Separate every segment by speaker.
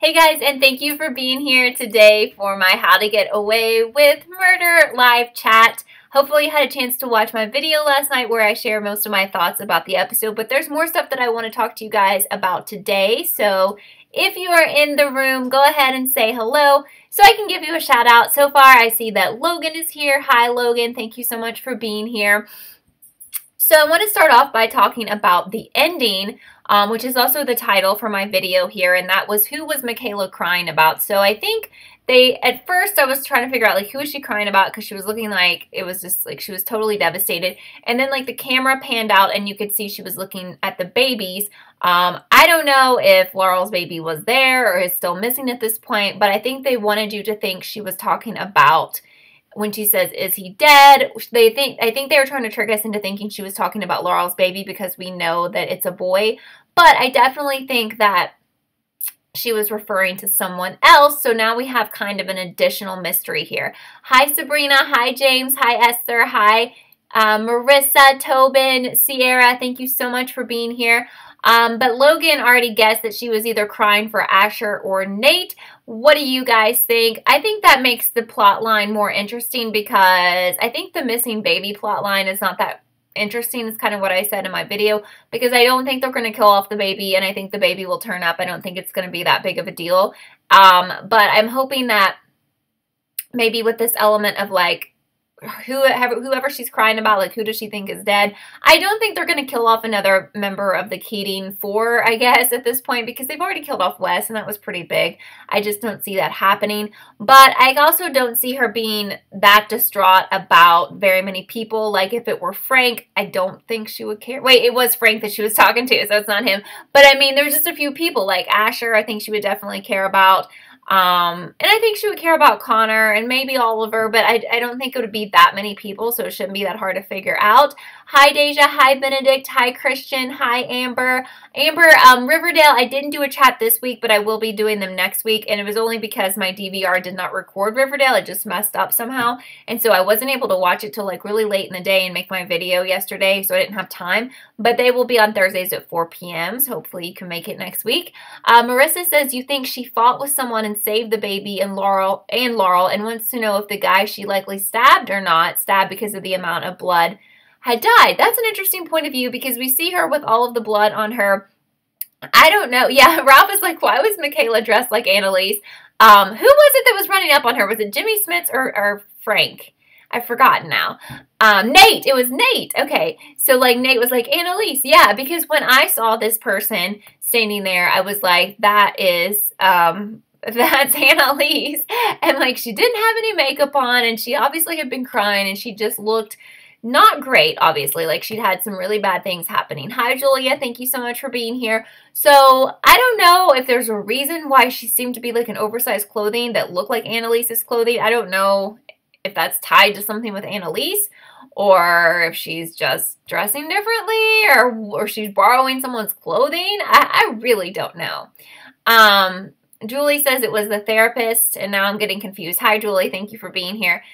Speaker 1: Hey guys, and thank you for being here today for my How to Get Away with Murder live chat. Hopefully you had a chance to watch my video last night where I share most of my thoughts about the episode, but there's more stuff that I want to talk to you guys about today. So if you are in the room, go ahead and say hello so I can give you a shout out. So far, I see that Logan is here. Hi, Logan. Thank you so much for being here. So I want to start off by talking about the ending, which is also the title for my video here, and that was who was Michaela crying about. So I think at first I was trying to figure out like who was she crying about because she was looking like it was just like she was totally devastated. And then like the camera panned out and you could see she was looking at the babies. I don't know if Laurel's baby was there or is still missing at this point, but I think they wanted you to think she was talking about when she says, is he dead? I think they were trying to trick us into thinking she was talking about Laurel's baby because we know that it's a boy. But I definitely think that she was referring to someone else. So now we have kind of an additional mystery here. Hi, Sabrina. Hi, James. Hi, Esther. Hi, Marissa, Tobin, Sierra. Thank you so much for being here. But Logan already guessed that she was either crying for Asher or Nate. What do you guys think? I think that makes the plot line more interesting because I think the missing baby plot line is not that interesting. It's kind of what I said in my video because I don't think they're going to kill off the baby and I think the baby will turn up. I don't think it's going to be that big of a deal. But I'm hoping that maybe with this element of like, whoever she's crying about, like who does she think is dead? I don't think they're going to kill off another member of the Keating 4, I guess, at this point, because they've already killed off Wes, and that was pretty big. I just don't see that happening. But I also don't see her being that distraught about very many people. Like if it were Frank, I don't think she would care. Wait, it was Frank that she was talking to, so it's not him. But I mean, there's just a few people like Asher, I think she would definitely care about. And I think she would care about Connor and maybe Oliver, but I don't think it would be that many people, so it shouldn't be that hard to figure out. Hi, Deja. Hi, Benedict. Hi, Christian. Hi, Amber. Amber, Riverdale, I didn't do a chat this week, but I will be doing them next week, and it was only because my DVR did not record Riverdale. It just messed up somehow, and so I wasn't able to watch it till like really late in the day and make my video yesterday, so I didn't have time, but they will be on Thursdays at 4 p.m., so hopefully you can make it next week. Marissa says, you think she fought with someone and saved the baby and Laurel and wants to know if the guy she likely stabbed or not, stabbed because of the amount of blood, had died. That's an interesting point of view because we see her with all of the blood on her. I don't know. Yeah, Ralph is like, why was Michaela dressed like Annalise? Who was it that was running up on her? Was it Jimmy Smits or Frank? I've forgotten now. Nate. It was Nate. Okay. So like Nate was like, Annalise. Yeah, because when I saw this person standing there, I was like, that is, that's Annalise. And like, she didn't have any makeup on and she obviously had been crying and she just looked not great, obviously. Like, she'd had some really bad things happening. Hi, Julia. Thank you so much for being here. So, I don't know if there's a reason why she seemed to be like an oversized clothing that looked like Annalise's clothing. I don't know if that's tied to something with Annalise or if she's just dressing differently or she's borrowing someone's clothing. I really don't know. Julie says it was the therapist, and now I'm getting confused. Hi, Julie. Thank you for being here.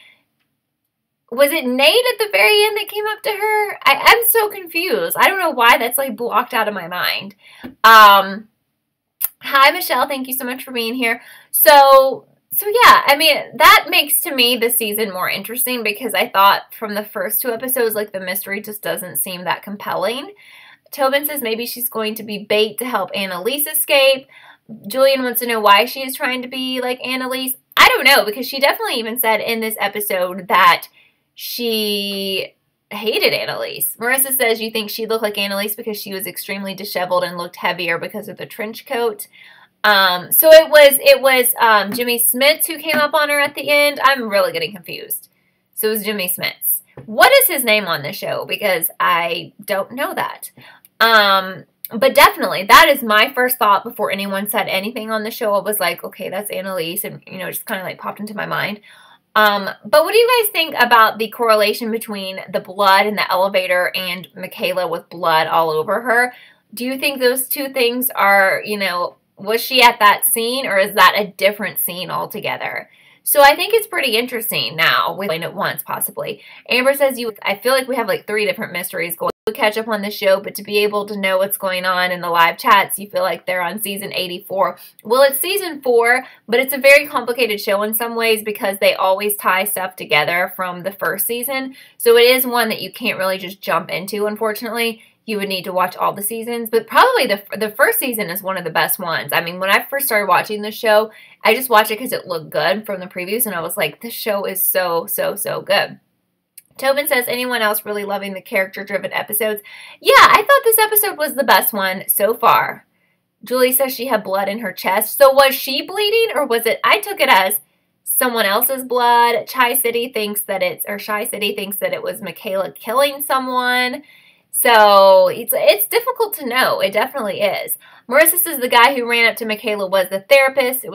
Speaker 1: Was it Nate at the very end that came up to her? I'm so confused. I don't know why that's like blocked out of my mind. Hi, Michelle. Thank you so much for being here. So yeah, I mean, that makes to me the season more interesting because I thought from the first 2 episodes, like the mystery just doesn't seem that compelling. Tobin says maybe she's going to be bait to help Annalise escape. Julian wants to know why she is trying to be like Annalise. I don't know because she definitely even said in this episode that she hated Annalise. Marissa says you think she looked like Annalise because she was extremely disheveled and looked heavier because of the trench coat. So it was Jimmy Smits who came up on her at the end. I'm really getting confused. So it was Jimmy Smits. What is his name on the show? Because I don't know that. But definitely, that is my first thought before anyone said anything on the show. I was like, okay, that's Annalise, and, you know, it just kind of like popped into my mind. But what do you guys think about the correlation between the blood in the elevator and Michaela with blood all over her? Do you think those two things are, you know, was she at that scene or is that a different scene altogether? So I think it's pretty interesting now, with it once possibly. Amber says I feel like we have like 3 different mysteries going catch up on the show, but to be able to know what's going on in the live chats, you feel like they're on season 84. Well, it's season 4, but it's a very complicated show in some ways because they always tie stuff together from the first season. So it is one that you can't really just jump into, unfortunately. You would need to watch all the seasons, but probably the first season is one of the best ones. I mean, when I first started watching the show, I just watched it because it looked good from the previews, and I was like, this show is so, so, so good. Tobin says, anyone else really loving the character-driven episodes? Yeah, I thought this episode was the best one so far. Julie says she had blood in her chest. So was she bleeding, or was it, I took it as someone else's blood. Shy City thinks that it was Michaela killing someone. So it's difficult to know. It definitely is. Marissa says the guy who ran up to Michaela was the therapist. It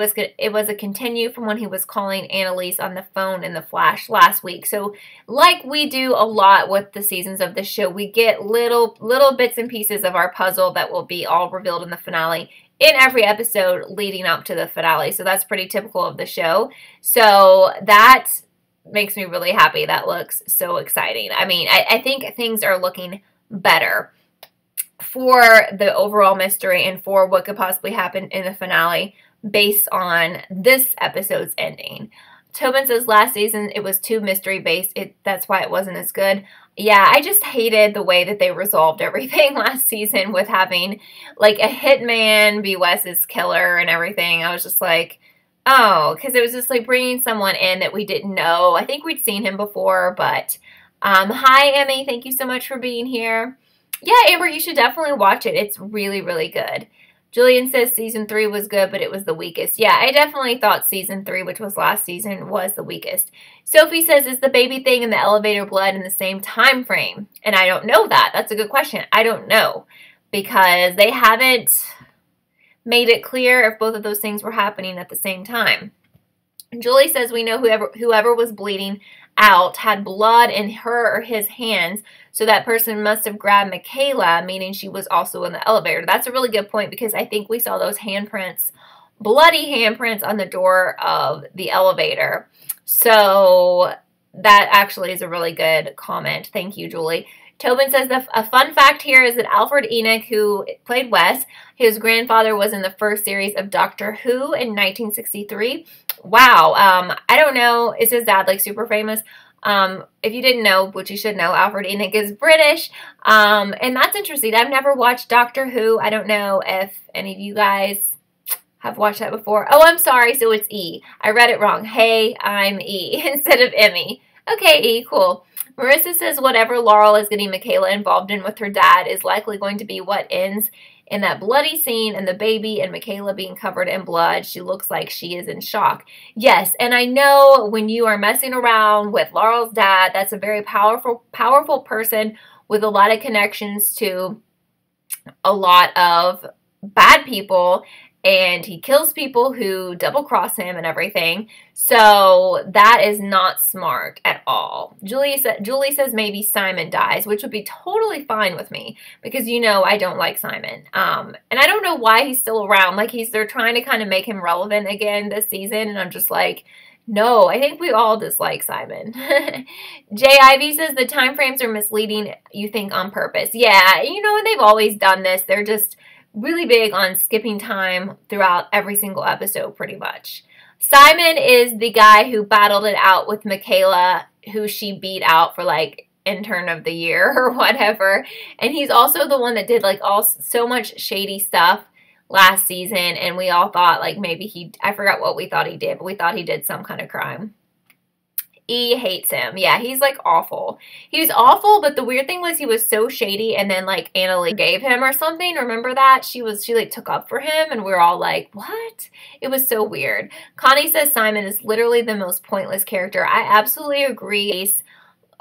Speaker 1: was a continue from when he was calling Annalise on the phone in the flash last week. So like we do a lot with the seasons of the show, we get little bits and pieces of our puzzle that will be all revealed in the finale in every episode leading up to the finale. So that's pretty typical of the show. So that makes me really happy. That looks so exciting. I mean, I think things are looking better for the overall mystery and for what could possibly happen in the finale based on this episode's ending. Tobin says last season it was too mystery-based. That's why it wasn't as good. Yeah, I just hated the way that they resolved everything last season with having, like, a hitman be Wes's killer and everything. I was just like, oh, because it was just, like, bringing someone in that we didn't know. I think we'd seen him before, but hi, Emmy. Thank you so much for being here. Yeah, Amber, you should definitely watch it. It's really, really good. Julian says season 3 was good, but it was the weakest. Yeah, I definitely thought season 3, which was last season, was the weakest. Sophie says, is the baby thing and the elevator blood in the same time frame? And I don't know that. That's a good question. I don't know because they haven't made it clear if both of those things were happening at the same time. Julie says we know whoever was bleeding out had blood in her or his hands, so that person must have grabbed Michaela, meaning she was also in the elevator. That's a really good point because I think we saw those handprints, bloody handprints on the door of the elevator. So that actually is a really good comment. Thank you, Julie. Tobin says a fun fact here is that Alfred Enoch, who played Wes, his grandfather was in the first series of Doctor Who in 1963. Wow. I don't know. Is his dad like super famous? If you didn't know, which you should know, Alfred Enoch is British. And that's interesting. I've never watched Doctor Who. I don't know if any of you guys have watched that before. Oh, I'm sorry. So it's E. I read it wrong. Hey, I'm E instead of Emmy. Okay, E, cool. Marissa says whatever Laurel is getting Michaela involved in with her dad is likely going to be what ends in that bloody scene and the baby and Michaela being covered in blood. She looks like she is in shock. Yes, and I know when you are messing around with Laurel's dad, that's a very powerful person with a lot of connections to a lot of bad people, and he kills people who double-cross him and everything. So that is not smart at all. Julie says maybe Simon dies, which would be totally fine with me because, you know, I don't like Simon. And I don't know why he's still around. Like, they're trying to kind of make him relevant again this season, and I'm just like, no, I think we all dislike Simon. Jay Ivy says the time frames are misleading, you think, on purpose. Yeah, you know, and they've always done this. They're just really big on skipping time throughout every single episode, pretty much. Simon is the guy who battled it out with Michaela, who she beat out for, like, intern of the year or whatever. And he's also the one that did, like, so much shady stuff last season, and we all thought, like, maybe I forgot what we thought he did, but we thought he did some kind of crime. E hates him. Yeah, he's, like, awful. He was awful, but the weird thing was he was so shady, and then, like, Annalise gave him or something. Remember that? She like, took up for him, and we were all like, what? It was so weird. Connie says Simon is literally the most pointless character. I absolutely agree.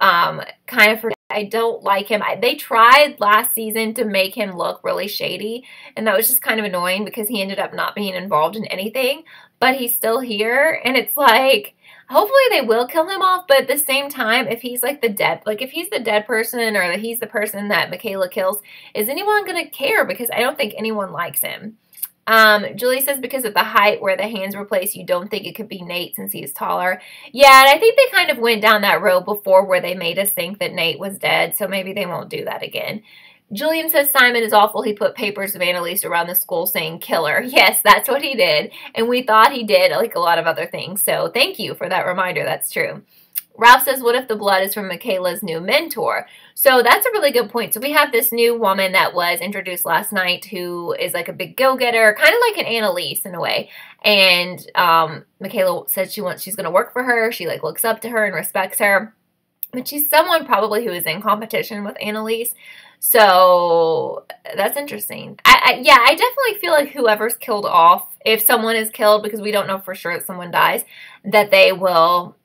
Speaker 1: I don't like him. They tried last season to make him look really shady, and that was just kind of annoying because he ended up not being involved in anything, but he's still here, and it's like, hopefully they will kill him off, but at the same time, if he's like if he's the dead person or he's the person that Michaela kills, is anyone going to care? Because I don't think anyone likes him. Julie says because of the height where the hands were placed, you don't think it could be Nate since he's taller. Yeah, and I think they kind of went down that road before where they made us think that Nate was dead, so maybe they won't do that again. Julian says Simon is awful. He put papers of Annalise around the school saying killer. Yes, that's what he did. And we thought he did like a lot of other things. So thank you for that reminder. That's true. Ralph says, what if the blood is from Michaela's new mentor? So that's a really good point. So we have this new woman that was introduced last night who is like a big go-getter, kind of like an Annalise in a way. And Michaela says she's going to work for her. She like looks up to her and respects her. But she's someone probably who is in competition with Annalise. So that's interesting. Yeah, I definitely feel like whoever's killed off, if someone is killed, because we don't know for sure that someone dies, that they will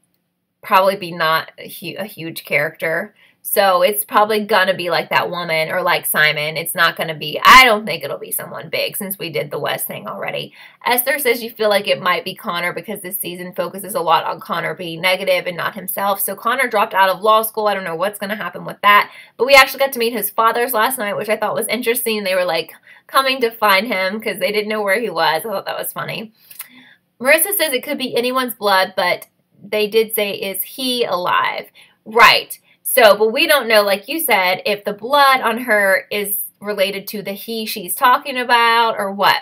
Speaker 1: probably be not a huge character. So it's probably going to be like that woman or like Simon. It's not going to be, I don't think it'll be someone big since we did the West thing already. Esther says you feel like it might be Connor because this season focuses a lot on Connor being negative and not himself. So Connor dropped out of law school. I don't know what's going to happen with that. But we actually got to meet his fathers last night, which I thought was interesting. They were like coming to find him because they didn't know where he was. I thought that was funny. Marissa says it could be anyone's blood, but they did say, is he alive? Right. So, but we don't know, like you said, if the blood on her is related to the he she's talking about or what.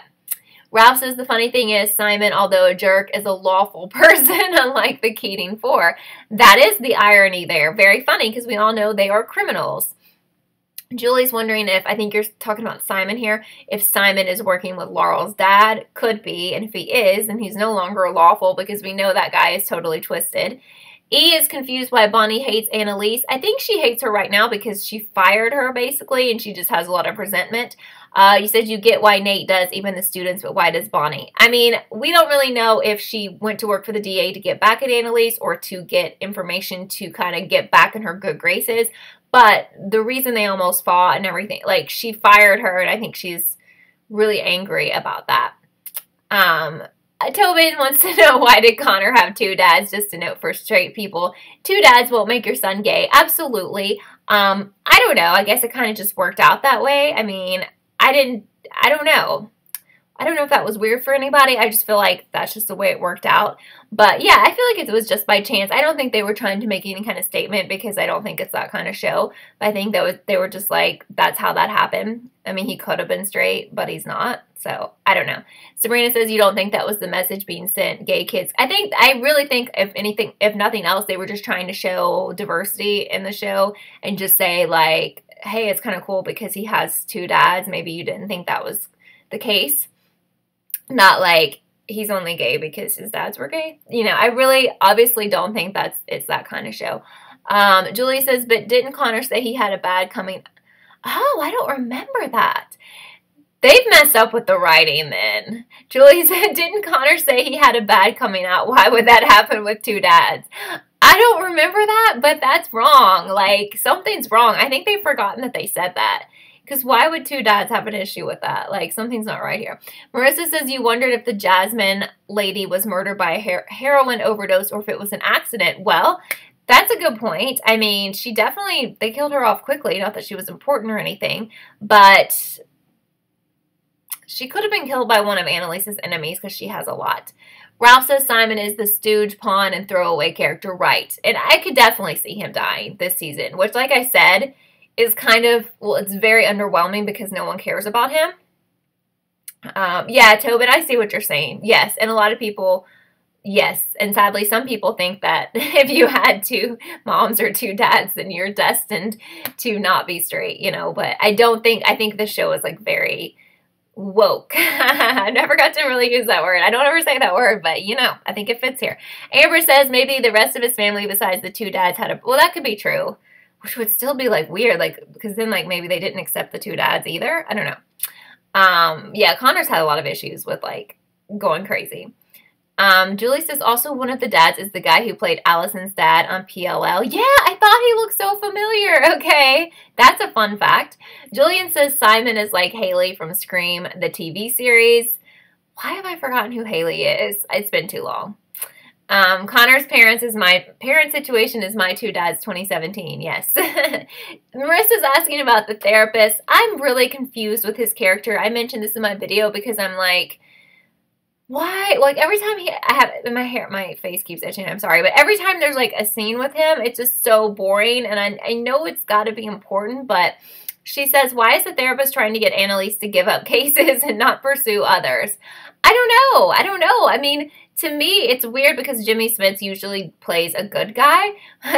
Speaker 1: Ralph says the funny thing is Simon, although a jerk, is a lawful person, unlike the Keating Four. That is the irony there. Very funny because we all know they are criminals. Julie's wondering if, I think you're talking about Simon here, if Simon is working with Laurel's dad. Could be, and if he is, then he's no longer lawful because we know that guy is totally twisted. E is confused why Bonnie hates Annalise. I think she hates her right now because she fired her, basically, and she just has a lot of resentment. You said you get why Nate does, even the students, but why does Bonnie? I mean, we don't really know if she went to work for the DA to get back at Annalise or to get information to kind of get back in her good graces. But the reason they almost fought and everything, like, she fired her, and I think she's really angry about that. Tobin wants to know, why did Connor have two dads? Just a note for straight people. Two dads won't make your son gay. Absolutely. I don't know. I guess it kind of just worked out that way. I mean, I don't know. I don't know if that was weird for anybody. I just feel like that's just the way it worked out. But yeah, I feel like it was just by chance. I don't think they were trying to make any kind of statement because I don't think it's that kind of show. But I think they were just like, that's how that happened. I mean, he could have been straight, but he's not. So, I don't know. Sabrina says you don't think that was the message being sent, gay kids. I really think, if nothing else, they were just trying to show diversity in the show and just say, like, hey, it's kind of cool because he has two dads. Maybe you didn't think that was the case. Not like he's only gay because his dads were gay. You know, I really obviously don't think it's that kind of show. Julie says, but didn't Connor say he had a bad coming? Oh, I don't remember that. They've messed up with the writing then. Julie said, didn't Connor say he had a bad coming out? Why would that happen with two dads? I don't remember that, but that's wrong. Like, something's wrong. I think they've forgotten that they said that. Because why would two dads have an issue with that? Like, something's not right here. Marissa says you wondered if the Jasmine lady was murdered by a heroin overdose or if it was an accident. Well, that's a good point. I mean, they killed her off quickly. Not that she was important or anything, but she could have been killed by one of Annalise's enemies because she has a lot. Ralph says Simon is the stooge, pawn, and throwaway character. Right. And I could definitely see him dying this season, which, like I said, is kind of, well, it's very underwhelming because no one cares about him. Yeah, Tobin, I see what you're saying. Yes, and a lot of people, yes, and sadly some people think that if you had two moms or two dads, then you're destined to not be straight, you know, but I think the show is like very woke. I never got to really use that word. I don't ever say that word, but you know, I think it fits here. Amber says maybe the rest of his family besides the two dads well, that could be true. Which would still be, like, weird, like, because then, like, maybe they didn't accept the two dads either. I don't know. Yeah, Connor's had a lot of issues with, like, going crazy. Julie says also one of the dads is the guy who played Allison's dad on PLL. Yeah, I thought he looked so familiar. Okay, that's a fun fact. Julian says Simon is like Haley from Scream, the TV series. Why have I forgotten who Haley is? It's been too long. Connor's parent situation is my two dads 2017. Yes. Marissa's asking about the therapist. I'm really confused with his character. I mentioned this in my video because I'm like, why? Like every time my face keeps itching. I'm sorry. But every time there's like a scene with him, it's just so boring. And I know it's got to be important, but she says, why is the therapist trying to get Annalise to give up cases and not pursue others? I don't know. I mean, to me, it's weird because Jimmy Smits usually plays a good guy.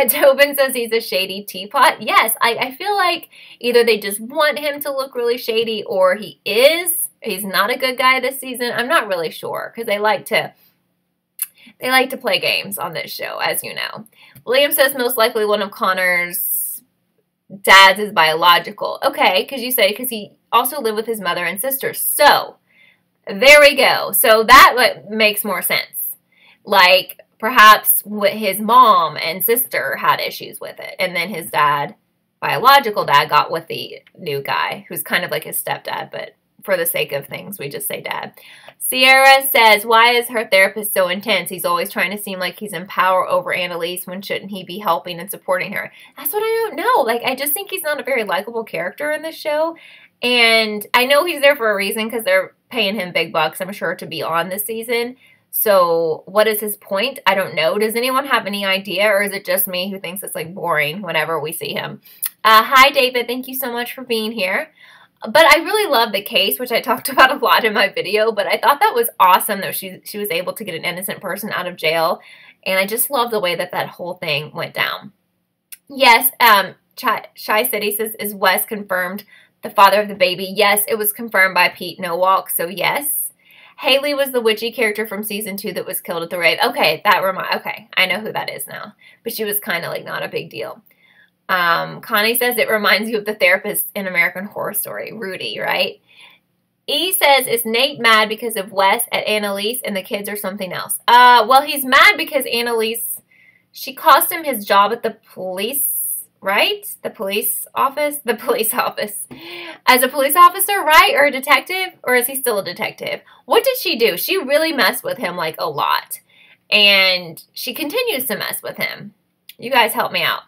Speaker 1: Tobin says he's a shady teapot. Yes, I feel like either they just want him to look really shady or he is. He's not a good guy this season. I'm not really sure because they like to play games on this show, as you know. Liam says most likely one of Connor's dads is biological. Okay, because he also lived with his mother and sister. So there we go. So that makes more sense. Like, perhaps his mom and sister had issues with it. And then his dad, biological dad, got with the new guy, who's kind of like his stepdad. But for the sake of things, we just say dad. Sierra says, why is her therapist so intense? He's always trying to seem like he's in power over Annalise when shouldn't he be helping and supporting her? That's what I don't know. Like, I just think he's not a very likable character in this show. And I know he's there for a reason because they're paying him big bucks, I'm sure, to be on this season. So what is his point? I don't know. Does anyone have any idea, or is it just me who thinks it's like boring whenever we see him? Hi, David. Thank you so much for being here. But I really love the case, which I talked about a lot in my video, but I thought that was awesome that she was able to get an innocent person out of jail. And I just love the way that whole thing went down. Yes, Shy City says, is Wes confirmed the father of the baby? Yes, it was confirmed by Pete Nowalk, so yes. Haley was the witchy character from season 2 that was killed at the rave. Okay, okay, I know who that is now. But she was kind of like not a big deal. Connie says it reminds you of the therapist in American Horror Story, Rudy, right? E says, is Nate mad because of Wes at Annalise and the kids or something else? Well, he's mad because Annalise, she cost him his job at the police, right? The police office? The police office. As a police officer, right? Or a detective? Or is he still a detective? What did she do? She really messed with him, like, a lot. And she continues to mess with him. You guys help me out.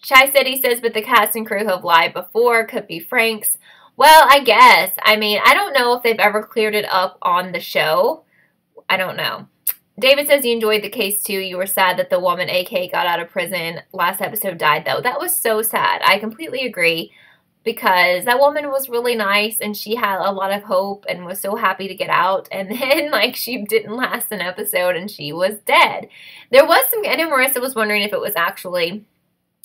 Speaker 1: Chai City says, but the cast and crew who have lied before could be Frank's. Well, I guess. I mean, I don't know if they've ever cleared it up on the show. I don't know. David says you enjoyed the case too. You were sad that the woman AK got out of prison. Last episode died though. That was so sad. I completely agree because that woman was really nice and she had a lot of hope and was so happy to get out. And then like she didn't last an episode and she was dead. There was some, I know Marissa was wondering if it was actually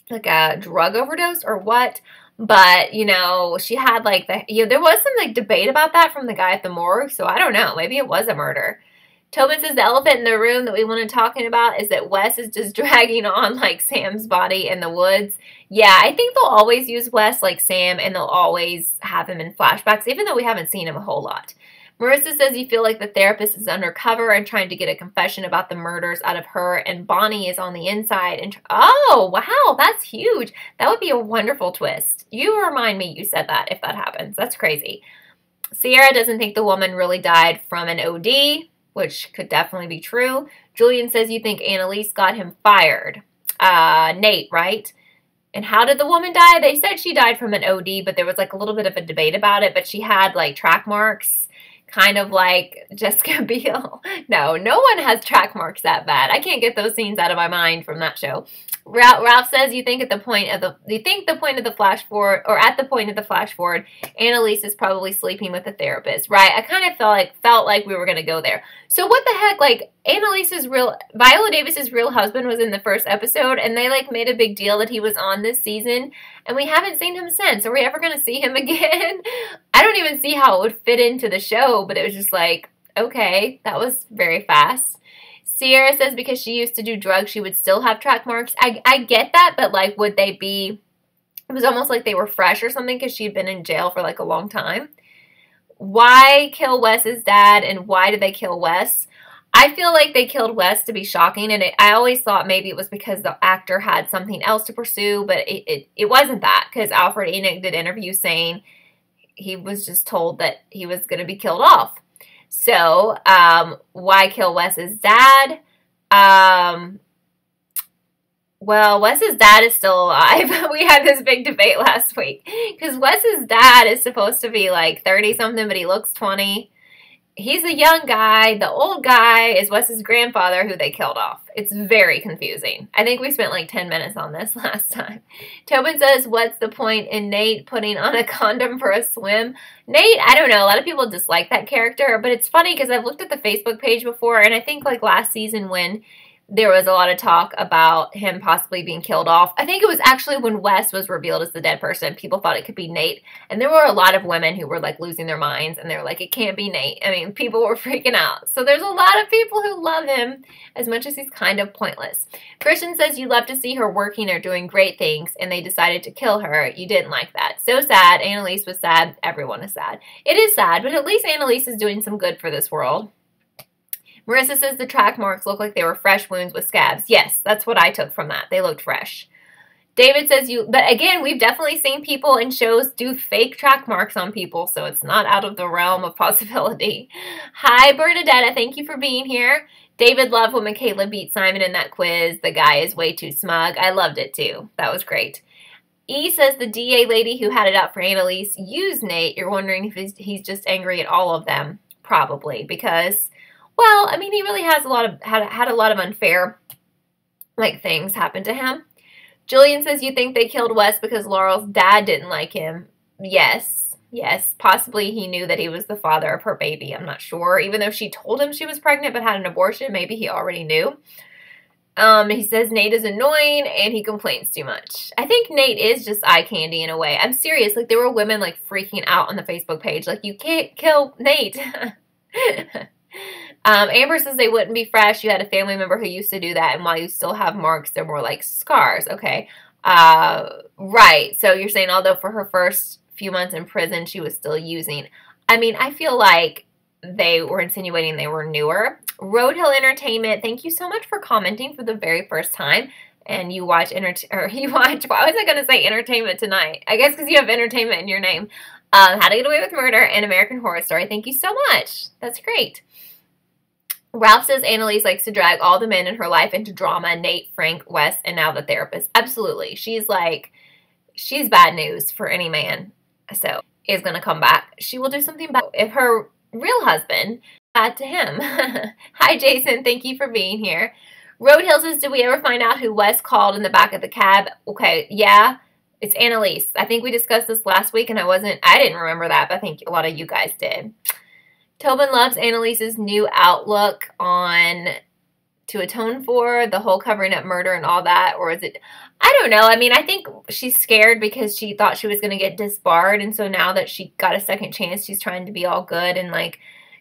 Speaker 1: like a drug overdose or what. But, you know, she had like there was some like debate about that from the guy at the morgue. So I don't know. Maybe it was a murder. Tobin says the elephant in the room that we want to talking about is that Wes is just dragging on like Sam's body in the woods. Yeah, I think they'll always use Wes like Sam and they'll always have him in flashbacks, even though we haven't seen him a whole lot. Marissa says you feel like the therapist is undercover and trying to get a confession about the murders out of her, and Bonnie is on the inside. And oh, wow, that's huge. That would be a wonderful twist. You remind me you said that if that happens. That's crazy. Sierra doesn't think the woman really died from an OD, which could definitely be true. Julian says you think Annalise got him fired. Nate, right? And how did the woman die? They said she died from an OD, but there was like a little bit of a debate about it. But she had like track marks, kind of like Jessica Biel. No one has track marks that bad. I can't get those scenes out of my mind from that show. Ralph says you think the point of the flash forward, or at the point of the flash forward, Annalise is probably sleeping with the therapist, right? I kind of felt like we were gonna go there. So what the heck? Like Viola Davis's real husband was in the first episode, and they like made a big deal that he was on this season, and we haven't seen him since. Are we ever gonna see him again? I don't even see how it would fit into the show, but it was just like, okay, that was very fast. Sierra says because she used to do drugs, she would still have track marks. I get that, but like, would they be, it was almost like they were fresh or something because she'd been in jail for like a long time. Why kill Wes's dad, and why did they kill Wes? I feel like they killed Wes to be shocking, and I always thought maybe it was because the actor had something else to pursue, but it wasn't that, because Alfred Enoch did interviews saying he was just told that he was going to be killed off. So, why kill Wes's dad? Well, Wes's dad is still alive. We had this big debate last week because Wes's dad is supposed to be like 30-something, but he looks 20. He's a young guy. The old guy is Wes's grandfather, who they killed off. It's very confusing. I think we spent like 10 minutes on this last time. Tobin says, what's the point in Nate putting on a condom for a swim? Nate, I don't know. A lot of people dislike that character, but it's funny because I've looked at the Facebook page before, and I think like last season when there was a lot of talk about him possibly being killed off. I think it was actually when Wes was revealed as the dead person. People thought it could be Nate. And there were a lot of women who were like losing their minds. And they're like, it can't be Nate. I mean, people were freaking out. So there's a lot of people who love him as much as he's kind of pointless. Christian says you love to see her working or doing great things. And they decided to kill her. You didn't like that. So sad. Annalise was sad. Everyone is sad. It is sad. But at least Annalise is doing some good for this world. Marissa says the track marks look like they were fresh wounds with scabs. Yes, that's what I took from that. They looked fresh. David says but again, we've definitely seen people in shows do fake track marks on people, so it's not out of the realm of possibility. Hi, Bernadetta. Thank you for being here. David loved when Michaela beat Simon in that quiz. The guy is way too smug. I loved it too. That was great. E says the DA lady who had it out for Annalise used Nate. You're wondering if he's just angry at all of them. Probably, because... well, I mean, he really has had a lot of unfair, like, things happen to him. Jillian says you think they killed Wes because Laurel's dad didn't like him. Yes, yes. Possibly he knew that he was the father of her baby. I'm not sure. Even though she told him she was pregnant but had an abortion, maybe he already knew. He says Nate is annoying and he complains too much. I think Nate is just eye candy in a way. I'm serious. Like, there were women, like, freaking out on the Facebook page. Like, you can't kill Nate. Amber says they wouldn't be fresh. You had a family member who used to do that, and while you still have marks, they're more like scars. Okay. Right. So you're saying although for her first few months in prison, she was still using. I mean, I feel like they were insinuating they were newer. Roadhill Entertainment, thank you so much for commenting for the very first time. And you watch, why was I going to say Entertainment Tonight? I guess because you have entertainment in your name. How to Get Away with Murder and American Horror Story. Thank you so much. That's great. Ralph says Annalise likes to drag all the men in her life into drama. Nate, Frank, Wes, and now the therapist. Absolutely. She's bad news for any man. So, is going to come back. She will do something bad if her real husband bad to him. Hi, Jason. Thank you for being here. Roadhill says, did we ever find out who Wes called in the back of the cab? Okay, yeah. It's Annalise. I think we discussed this last week, and I didn't remember that, but I think a lot of you guys did. Tobin loves Annalise's new outlook on to atone for the whole covering up murder and all that, or is it, I don't know. I mean, I think she's scared because she thought she was going to get disbarred, and so now that she got a second chance, she's trying to be all good and, like,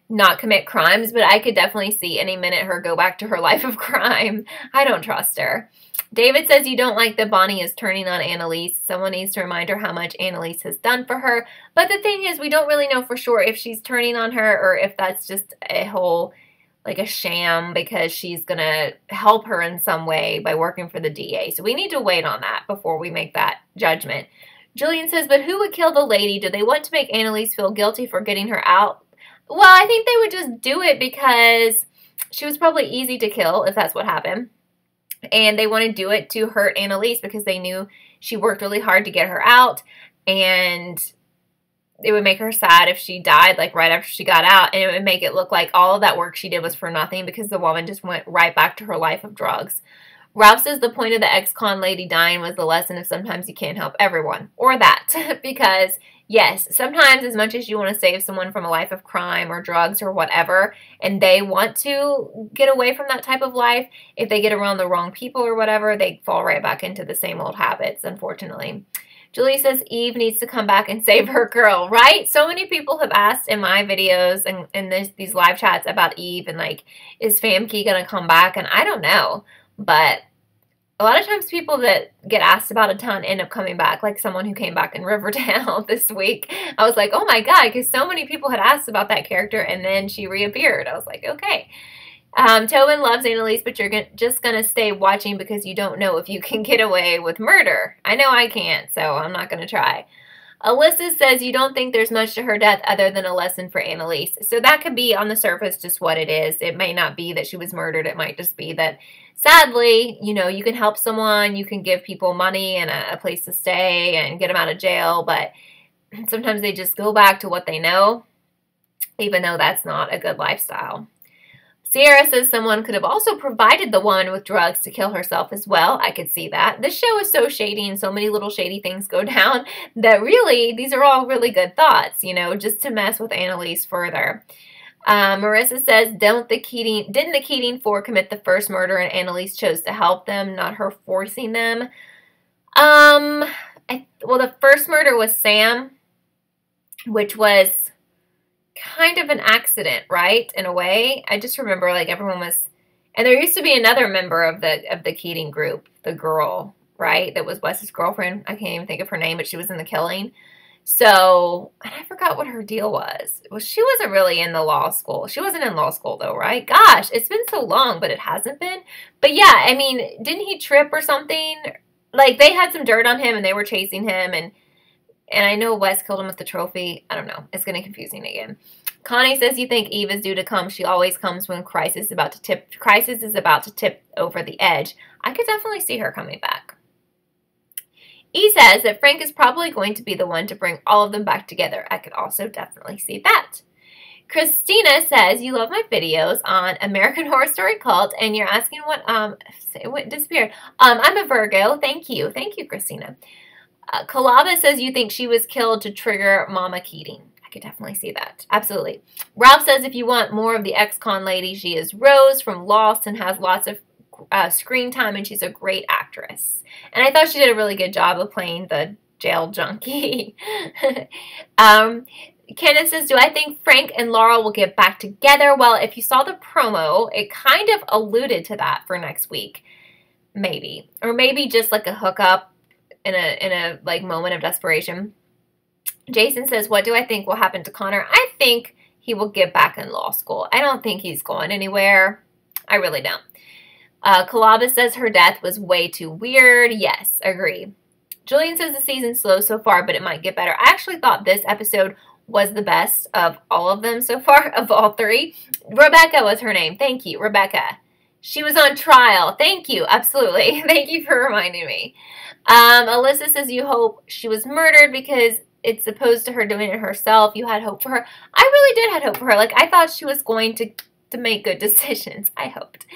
Speaker 1: not commit crimes, but I could definitely see any minute her go back to her life of crime. I don't trust her. David says you don't like that Bonnie is turning on Annalise. Someone needs to remind her how much Annalise has done for her. But the thing is, we don't really know for sure if she's turning on her or if that's just a whole, like, a sham because she's going to help her in some way by working for the DA. So we need to wait on that before we make that judgment. Julian says, but who would kill the lady? Do they want to make Annalise feel guilty for getting her out? Well, I think they would just do it because she was probably easy to kill if that's what happened. And they want to do it to hurt Annalise because they knew she worked really hard to get her out. And it would make her sad if she died, like, right after she got out. And it would make it look like all of that work she did was for nothing because the woman just went right back to her life of drugs. Ralph says the point of the ex-con lady dying was the lesson of sometimes you can't help everyone. Or that. Because, yes, sometimes as much as you want to save someone from a life of crime or drugs or whatever, and they want to get away from that type of life, if they get around the wrong people or whatever, they fall right back into the same old habits, unfortunately. Julie says Eve needs to come back and save her girl, right? So many people have asked in my videos and in these live chats about Eve and, like, is Famke going to come back? And I don't know. But a lot of times people that get asked about a ton end up coming back, like someone who came baap in Riverdale this week. I was like, oh my God, because so many people had asked about that character and then she reappeared. I was like, okay. Tobin loves Annalise, but you're just going to stay watching because you don't know if you can get away with murder. I know I can't, so I'm not going to try. Alyssa says you don't think there's much to her death other than a lesson for Annalise. So that could be on the surface just what it is. It may not be that she was murdered. It might just be that, sadly, you know, you can help someone, you can give people money and a place to stay and get them out of jail, but sometimes they just go back to what they know, even though that's not a good lifestyle. Sierra says someone could have also provided the woman with drugs to kill herself as well. I could see that. This show is so shady and so many little shady things go down that really, these are all really good thoughts, you know, just to mess with Annalise further. Marissa says, didn't the Keating Four commit the first murder and Annalise chose to help them, not her forcing them? Well, the first murder was Sam, which was kind of an accident, right? In a way. I just remember like everyone was, and there used to be another member of the Keating group, the girl, right? That was Wes's girlfriend. I can't even think of her name, but she was in the killing. So, and I forgot what her deal was. Well, she wasn't really in the law school. She wasn't in law school though, right? Gosh, it's been so long, but it hasn't been. But yeah, I mean, didn't he trip or something? Like they had some dirt on him and they were chasing him and I know Wes killed him with the trophy. I don't know. It's getting confusing again. Connie says you think Eve is due to come. She always comes when crisis is about to tip over the edge. I could definitely see her coming back. E says that Frank is probably going to be the one to bring all of them back together. I could also definitely see that. Christina says you love my videos on American Horror Story Cult and you're asking what disappeared. I'm a Virgo. Thank you. Thank you, Christina. Kalaba says you think she was killed to trigger Mama Keating. I could definitely see that. Absolutely. Ralph says if you want more of the ex-con lady, she is Rose from Lost and has lots of screen time and she's a great actress. And I thought she did a really good job of playing the jail junkie. Kenneth says, do I think Frank and Laura will get back together? Well, if you saw the promo, it kind of alluded to that for next week. Maybe. Or maybe just like a hookup in a like moment of desperation. Jason says, what do I think will happen to Connor? I think he will get back in law school. I don't think he's going anywhere. I really don't. Kalaba says her death was way too weird. Yes, agree. Julian says the season's slow so far, but it might get better. I actually thought this episode was the best of all of them so far, of all three. Rebecca was her name. Thank you, Rebecca. She was on trial. Thank you. Absolutely. Thank you for reminding me. Alyssa says you hope she was murdered because it's opposed to her doing it herself. You had hope for her. I really did have hope for her. Like, I thought she was going to make good decisions. I hoped.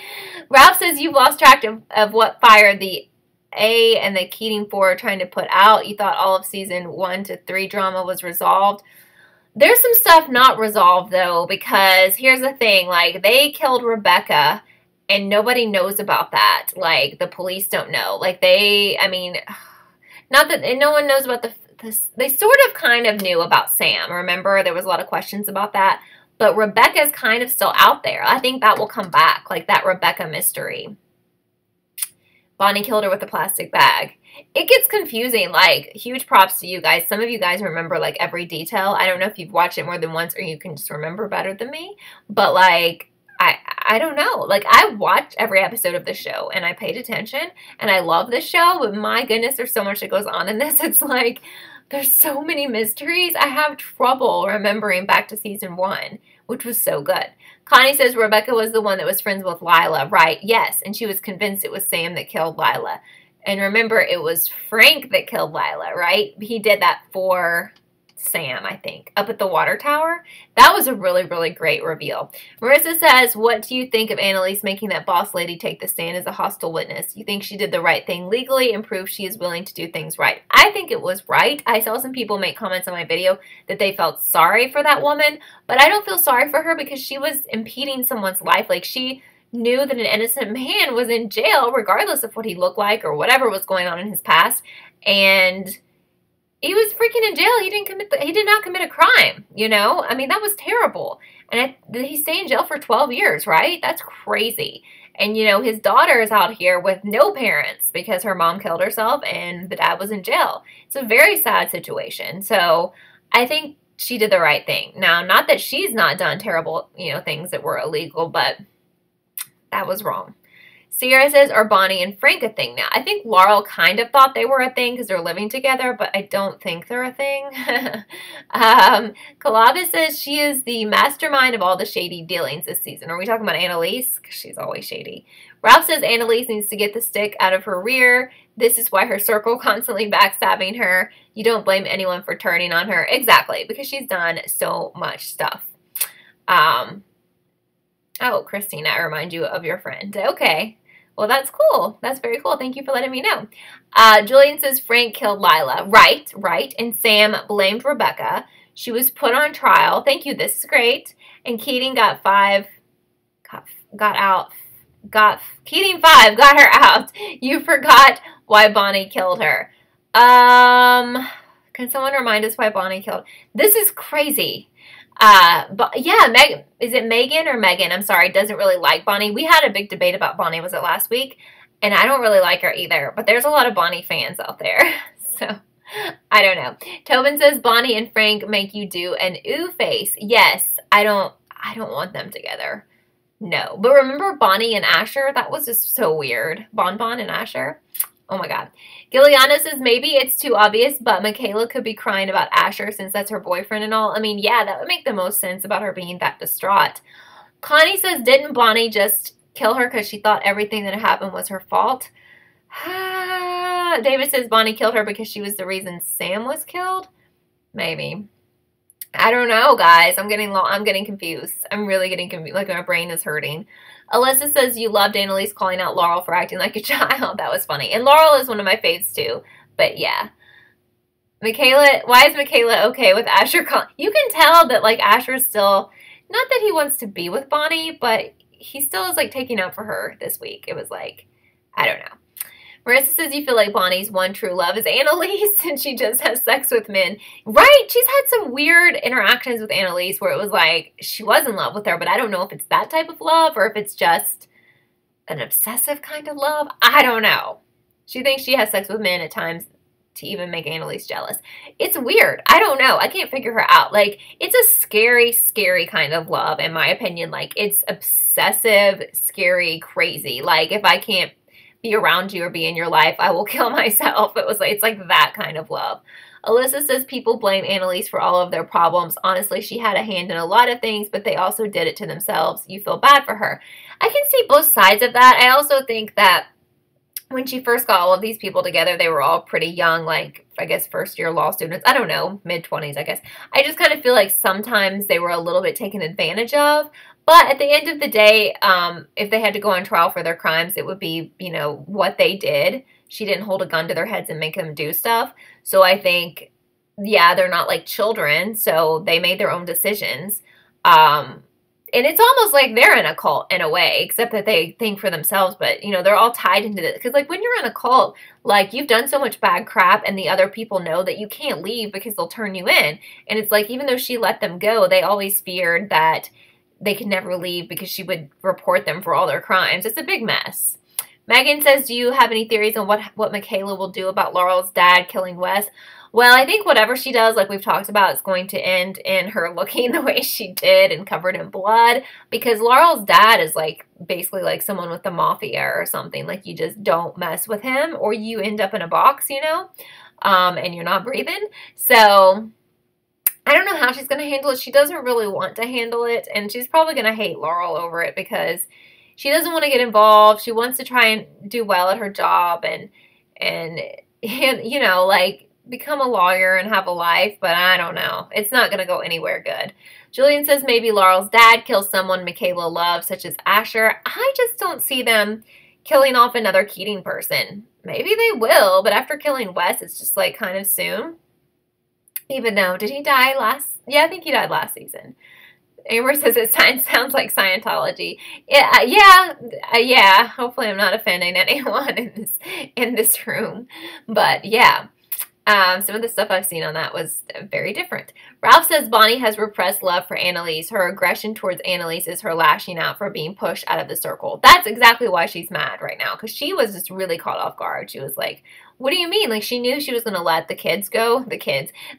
Speaker 1: Ralph says you've lost track of what fire the A and the Keating Four are trying to put out. You thought all of season 1 to 3 drama was resolved. There's some stuff not resolved, though, because here's the thing. Like, they killed Rebecca, and nobody knows about that. Like, the police don't know. Like, I mean, not that no one knows about they sort of kind of knew about Sam. Remember, there was a lot of questions about that. But Rebecca's kind of still out there. I think that will come back, like that Rebecca mystery. Bonnie killed her with a plastic bag. It gets confusing. Like, huge props to you guys. Some of you guys remember, like, every detail. I don't know if you've watched it more than once or you can just remember better than me. But, like, I don't know. Like, I watched every episode of the show and I paid attention and I love this show. But my goodness, there's so much that goes on in this. It's like, there's so many mysteries. I have trouble remembering back to season 1, which was so good. Connie says Rebecca was the one that was friends with Lila. Right, yes. And she was convinced it was Sam that killed Lila. And remember, it was Frank that killed Lila, right? He did that for Sam, I think, up at the water tower. That was a really, really great reveal. Marissa says, what do you think of Annalise making that boss lady take the stand as a hostile witness? You think she did the right thing legally and proved she is willing to do things right? I think it was right. I saw some people make comments on my video that they felt sorry for that woman, but I don't feel sorry for her because she was impeding someone's life. Like, she knew that an innocent man was in jail regardless of what he looked like or whatever was going on in his past, and he was freaking in jail. He did not commit a crime, you know? I mean, that was terrible. And did he stay in jail for 12 years, right? That's crazy. And, you know, his daughter is out here with no parents because her mom killed herself and the dad was in jail. It's a very sad situation. So I think she did the right thing. Now, not that she's not done terrible, you know, things that were illegal, but that was wrong. Sierra says, are Bonnie and Frank a thing now? I think Laurel kind of thought they were a thing because they're living together, but I don't think they're a thing. Kalaba says she is the mastermind of all the shady dealings this season. Are we talking about Annalise? Because she's always shady. Ralph says Annalise needs to get the stick out of her rear. This is why her circle constantly backstabbing her. You don't blame anyone for turning on her. Exactly, because she's done so much stuff. Oh, Christina, I remind you of your friend. Okay. Well, that's cool. That's very cool. Thank you for letting me know. Julian says Frank killed Lila. Right. And Sam blamed Rebecca. She was put on trial. Thank you. This is great. And Keating got her out. You forgot why Bonnie killed her. Can someone remind us why Bonnie killed? This is crazy. But yeah, is it Megan or Megan? I'm sorry, doesn't really like Bonnie. We had a big debate about Bonnie, was it last week? And I don't really like her either, but there's a lot of Bonnie fans out there. So, I don't know. Tobin says Bonnie and Frank make you do an ooh face. Yes, I don't want them together. No. But remember Bonnie and Asher? That was just so weird. Bon and Asher. Oh my God. Gilliana says maybe it's too obvious, but Michaela could be crying about Asher since that's her boyfriend and all. I mean, yeah, that would make the most sense about her being that distraught. Connie says, didn't Bonnie just kill her because she thought everything that happened was her fault? David says Bonnie killed her because she was the reason Sam was killed. Maybe. I don't know, guys. I'm getting confused. I'm really getting confused. Like, my brain is hurting. Alyssa says you loved Annalise calling out Laurel for acting like a child. That was funny. And Laurel is one of my faves, too. But, yeah. Michaela, why is Michaela okay with Asher calling? You can tell that, like, Asher's still, not that he wants to be with Bonnie, but he still is, like, taking up for her this week. It was like, I don't know. Marissa says you feel like Bonnie's one true love is Annalise and she just has sex with men. Right? She's had some weird interactions with Annalise where it was like she was in love with her, but I don't know if it's that type of love or if it's just an obsessive kind of love. I don't know. She thinks she has sex with men at times to even make Annalise jealous. It's weird. I don't know. I can't figure her out. Like, it's a scary, scary kind of love, in my opinion. Like, it's obsessive, scary, crazy. Like, if I can't be around you or be in your life, I will kill myself. It's like that kind of love. Alyssa says people blame Annalise for all of their problems. Honestly, she had a hand in a lot of things, but they also did it to themselves. You feel bad for her. I can see both sides of that. I also think that when she first got all of these people together, they were all pretty young, like, I guess, first-year law students. I don't know, mid-20s, I guess. I just kind of feel like sometimes they were a little bit taken advantage of. But at the end of the day, if they had to go on trial for their crimes, it would be, you know, what they did. She didn't hold a gun to their heads and make them do stuff. So I think, yeah, they're not like children, so they made their own decisions. And it's almost like they're in a cult in a way, except that they think for themselves. But, you know, they're all tied into this. Because, like, when you're in a cult, like, you've done so much bad crap and the other people know that you can't leave because they'll turn you in. And it's like, even though she let them go, they always feared that they could never leave because she would report them for all their crimes. It's a big mess. Megan says, do you have any theories on what Michaela will do about Laurel's dad killing Wes? Well, I think whatever she does, like we've talked about, is going to end in her looking the way she did and covered in blood. Because Laurel's dad is like basically like someone with the mafia or something. Like, you just don't mess with him or you end up in a box, you know, and you're not breathing. So I don't know how she's going to handle it. She doesn't really want to handle it, and she's probably going to hate Laurel over it because she doesn't want to get involved. She wants to try and do well at her job and you know, like, become a lawyer and have a life, but I don't know. It's not going to go anywhere good. Julian says maybe Laurel's dad kills someone Michaela loves, such as Asher. I just don't see them killing off another Keating person. Maybe they will, but after killing Wes, it's just like kind of soon. Even though, did he die last? Yeah, I think he died last season. Amber says it sounds like Scientology. Yeah. Hopefully, I'm not offending anyone in this room. But yeah, some of the stuff I've seen on that was very different. Ralph says Bonnie has repressed love for Annalise. Her aggression towards Annalise is her lashing out for being pushed out of the circle. That's exactly why she's mad right now, because she was just really caught off guard. She was like, what do you mean? Like, she knew she was going to let the kids go.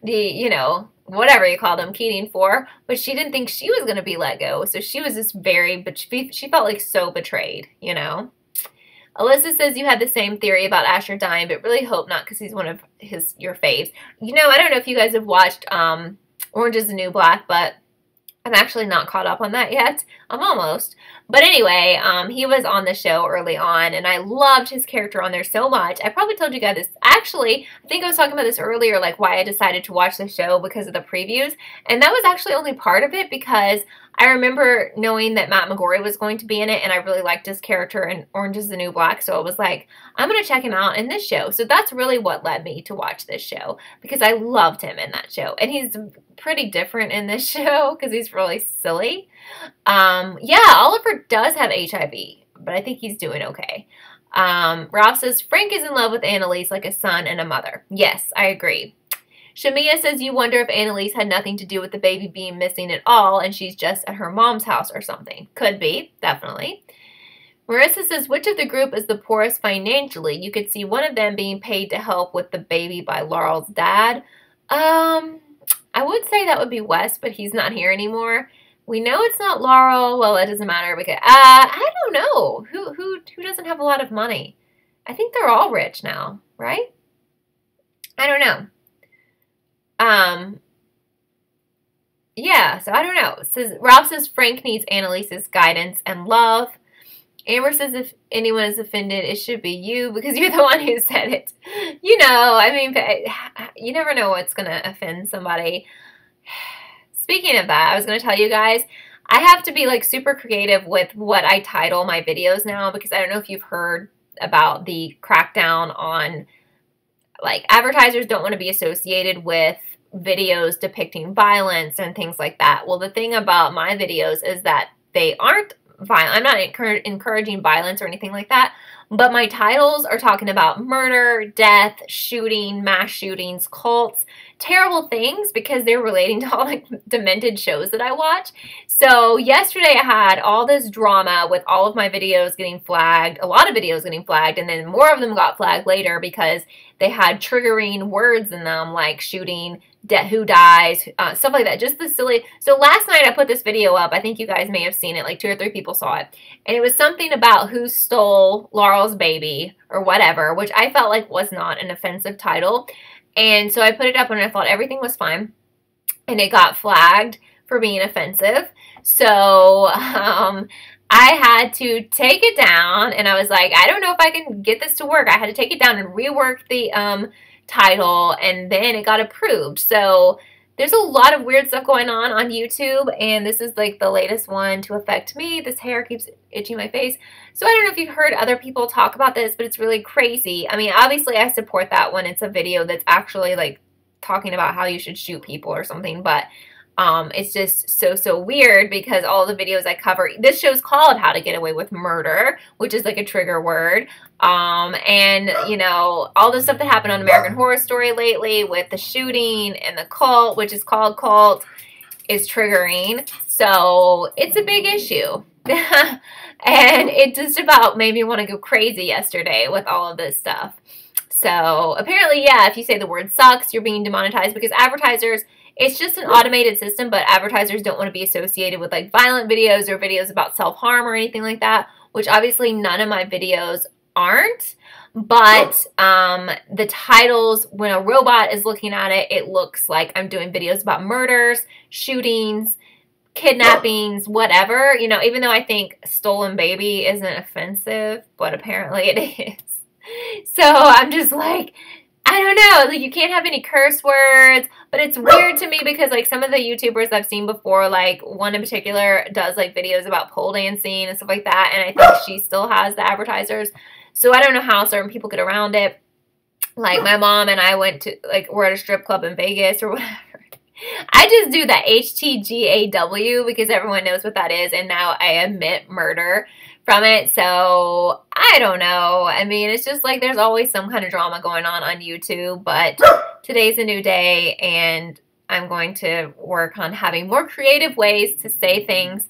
Speaker 1: You know, whatever you call them, Keating for. But she didn't think she was going to be let go. So she was just but she felt like so betrayed, you know. Alyssa says you had the same theory about Asher dying, but really hope not because he's one of your faves. You know, I don't know if you guys have watched Orange is the New Black, but I'm actually not caught up on that yet. I'm almost. But anyway, he was on the show early on, and I loved his character on there so much. I probably told you guys this. Actually, I think I was talking about this earlier, like why I decided to watch the show because of the previews. And that was actually only part of it because I remember knowing that Matt McGorry was going to be in it, and I really liked his character in Orange is the New Black. So I was like, I'm going to check him out in this show. So that's really what led me to watch this show because I loved him in that show. And he's pretty different in this show because he's really silly. Yeah, Oliver does have HIV, but I think he's doing okay. Ralph says, Frank is in love with Annalise like a son and a mother. Yes, I agree. Shamia says, you wonder if Annalise had nothing to do with the baby being missing at all and she's just at her mom's house or something. Could be, definitely. Marissa says, which of the group is the poorest financially? You could see one of them being paid to help with the baby by Laurel's dad. I would say that would be Wes, but he's not here anymore. We know it's not Laurel. Well, it doesn't matter because I don't know who doesn't have a lot of money. I think they're all rich now, right? I don't know. Yeah, so I don't know. Ralph says Frank needs Annalise's guidance and love. Amber says if anyone is offended, it should be you because you're the one who said it. You know, I mean, you never know what's going to offend somebody. Speaking of that, I was going to tell you guys, I have to be like super creative with what I title my videos now because I don't know if you've heard about the crackdown on, like, advertisers don't want to be associated with videos depicting violence and things like that. Well, the thing about my videos is that they aren't violent. I'm not encouraging violence or anything like that, but my titles are talking about murder, death, shooting, mass shootings, cults, terrible things because they're relating to all like demented shows that I watch. So yesterday I had all this drama with all of my videos getting flagged, a lot of videos getting flagged, and then more of them got flagged later because they had triggering words in them like shooting, who dies, stuff like that. Just the silly. So last night I put this video up. I think you guys may have seen it. Like 2 or 3 people saw it. And it was something about who stole Laurel's baby or whatever, which I felt like was not an offensive title. And so I put it up and I thought everything was fine. And it got flagged for being offensive. So I had to take it down. And I was like, I don't know if I can get this to work. I had to take it down and rework the title, and then it got approved. So there's a lot of weird stuff going on YouTube, and this is like the latest one to affect me. This hair keeps itching my face. So I don't know if you've heard other people talk about this, but it's really crazy. I mean, obviously I support that when it's a video that's actually like talking about how you should shoot people or something, but it's just so weird because all the videos I cover, this show's called How to Get Away with Murder, which is like a trigger word. And you know, all the stuff that happened on American Horror Story lately with the shooting and the cult, which is called Cult, is triggering. So it's a big issue. And it just about made me want to go crazy yesterday with all of this stuff. So apparently, yeah, if you say the word sucks, you're being demonetized because advertisers, it's just an automated system, but advertisers don't want to be associated with like violent videos or videos about self-harm or anything like that, which obviously none of my videos aren't. But the titles, when a robot is looking at it, it looks like I'm doing videos about murders, shootings, kidnappings, whatever. You know, even though I think stolen baby isn't offensive, but apparently it is. So I'm just like, I don't know, like you can't have any curse words, but it's weird to me because like some of the YouTubers I've seen before, like one in particular does like videos about pole dancing and stuff like that, and I think she still has the advertisers. So I don't know how certain people get around it. Like my mom and I went to, like, we're at a strip club in Vegas or whatever. I just do the HTGAWM because everyone knows what that is, and now I admit murder from it. So I don't know. I mean, it's just like there's always some kind of drama going on YouTube, but today's a new day, and I'm going to work on having more creative ways to say things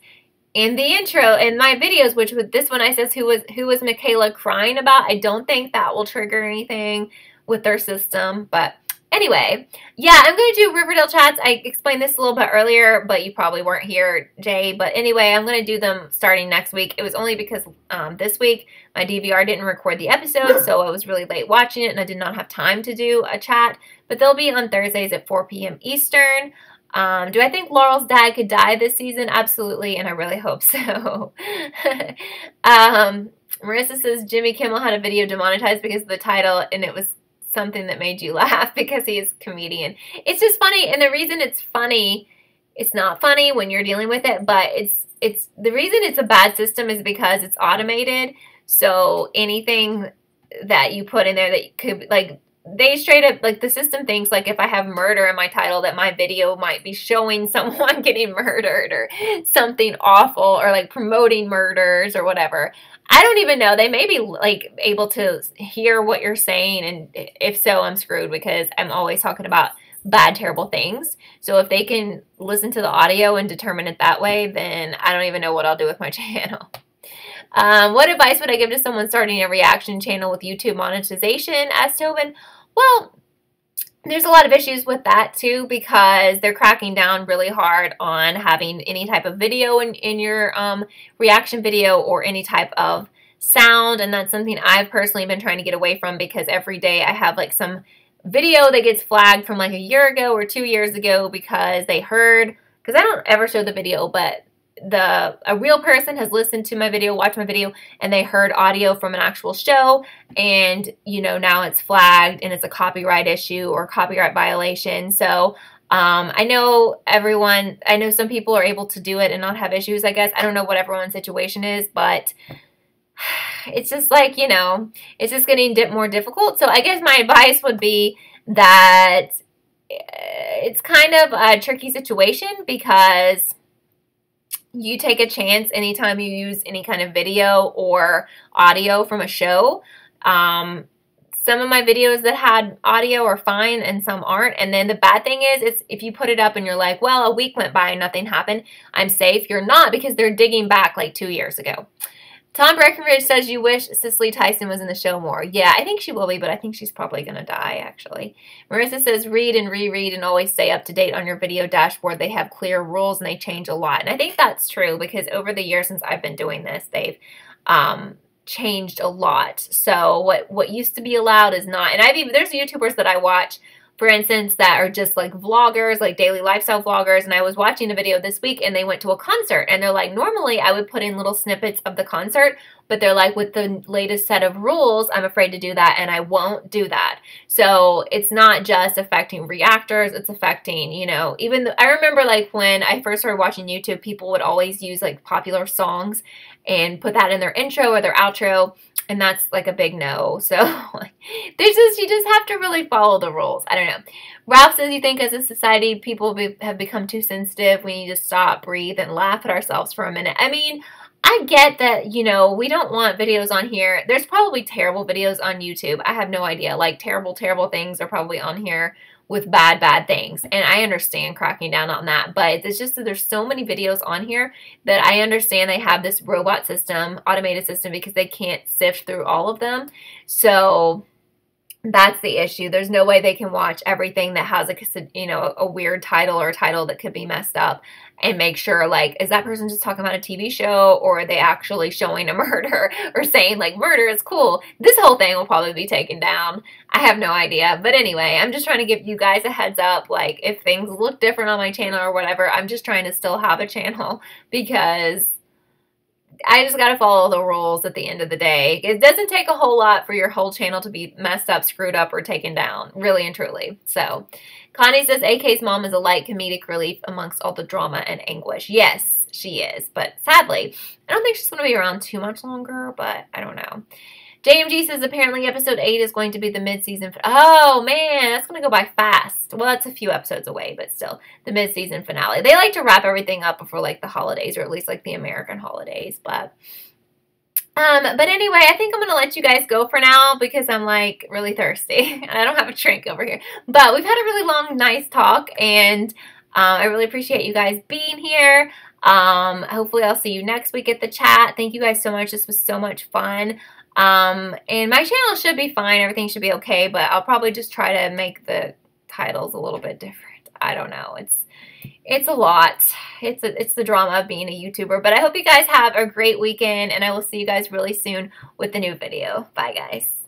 Speaker 1: in the intro in my videos, which with this one I says who was Michaela crying about. I don't think that will trigger anything with their system, but Anyway, yeah, I'm going to do Riverdale chats. I explained this a little bit earlier, but you probably weren't here, Jay. But anyway, I'm going to do them starting next week. It was only because this week my DVR didn't record the episode, so I was really late watching it, and I did not have time to do a chat. But they'll be on Thursdays at 4 p.m. Eastern. Do I think Laurel's dad could die this season? Absolutely, and I really hope so. Marissa says Jimmy Kimmel had a video demonetized because of the title, and it was something that made you laugh because he is a comedian. It's just funny, and the reason it's funny, it's not funny when you're dealing with it, but it's the reason it's a bad system is because it's automated. So anything that you put in there that could, like, they straight up, like, the system thinks, like, if I have murder in my title, that my video might be showing someone getting murdered or something awful, or, like, promoting murders or whatever. I don't even know. They may be, like, able to hear what you're saying, and if so, I'm screwed because I'm always talking about bad, terrible things. So if they can listen to the audio and determine it that way, then I don't even know what I'll do with my channel. What advice would I give to someone starting a reaction channel with YouTube monetization? Asked Tobin. Well, there's a lot of issues with that too, because they're cracking down really hard on having any type of video in your reaction video, or any type of sound, and that's something I've personally been trying to get away from, because every day I have like some video that gets flagged from like a year ago or 2 years ago because they heard, because I don't ever show the video, but a real person has listened to my video, watched my video, and they heard audio from an actual show, and, you know, now it's flagged and it's a copyright issue or copyright violation. So I know some people are able to do it and not have issues, I guess. I don't know what everyone's situation is, but it's just like, you know, it's just getting more difficult. So I guess my advice would be that it's kind of a tricky situation, because you take a chance anytime you use any kind of video or audio from a show. Some of my videos that had audio are fine and some aren't. And then the bad thing is if you put it up and you're like, well, a week went by and nothing happened, I'm safe. You're not, because they're digging back like 2 years ago. Tom Breckenridge says you wish Cicely Tyson was in the show more. Yeah, I think she will be, but I think she's probably going to die, actually. Marissa says read and reread and always stay up to date on your video dashboard. They have clear rules and they change a lot. And I think that's true, because over the years since I've been doing this, they've changed a lot. So what used to be allowed is not. And there's YouTubers that I watch, for instance, that are just like vloggers, like daily lifestyle vloggers. And I was watching a video this week and they went to a concert, and they're like, normally I would put in little snippets of the concert, but they're like, with the latest set of rules, I'm afraid to do that, and I won't do that. So it's not just affecting reactors, it's affecting, you know, I remember like when I first started watching YouTube, people would always use like popular songs and put that in their intro or their outro. And that's like a big no. So you just have to really follow the rules. I don't know. Ralph says, you think as a society people have become too sensitive? We need to stop, breathe, and laugh at ourselves for a minute. I mean, I get that, you know, we don't want videos on here. There's probably terrible videos on YouTube. I have no idea. Like terrible, terrible things are probably on here with bad, bad things. And I understand cracking down on that. But it's just that there's so many videos on here that I understand they have this robot system, automated system, because they can't sift through all of them. So that's the issue. There's no way they can watch everything that has a weird title or a title that could be messed up and make sure, like, is that person just talking about a TV show, or are they actually showing a murder or saying like murder is cool? This whole thing will probably be taken down. I have no idea. But anyway, I'm just trying to give you guys a heads up. Like, if things look different on my channel or whatever, I'm just trying to still have a channel, because I just got to follow the rules at the end of the day. It doesn't take a whole lot for your whole channel to be messed up, screwed up, or taken down, really and truly. So, Connie says AK's mom is a light comedic relief amongst all the drama and anguish. Yes, she is. But sadly, I don't think she's going to be around too much longer, but I don't know. JMG says apparently episode 8 is going to be the mid-season. Oh, man, that's going to go by fast. Well, that's a few episodes away, but still, the mid-season finale. They like to wrap everything up before, like, the holidays, or at least, like, the American holidays. But anyway, I think I'm going to let you guys go for now, because I'm, like, really thirsty. And I don't have a drink over here. But we've had a really long, nice talk, and I really appreciate you guys being here. Hopefully I'll see you next week at the chat. Thank you guys so much. This was so much fun. And my channel should be fine. Everything should be okay, but I'll probably just try to make the title's a little bit different. I don't know. It's a lot. It's the drama of being a YouTuber. But I hope you guys have a great weekend, and I will see you guys really soon with the new video. Bye, guys.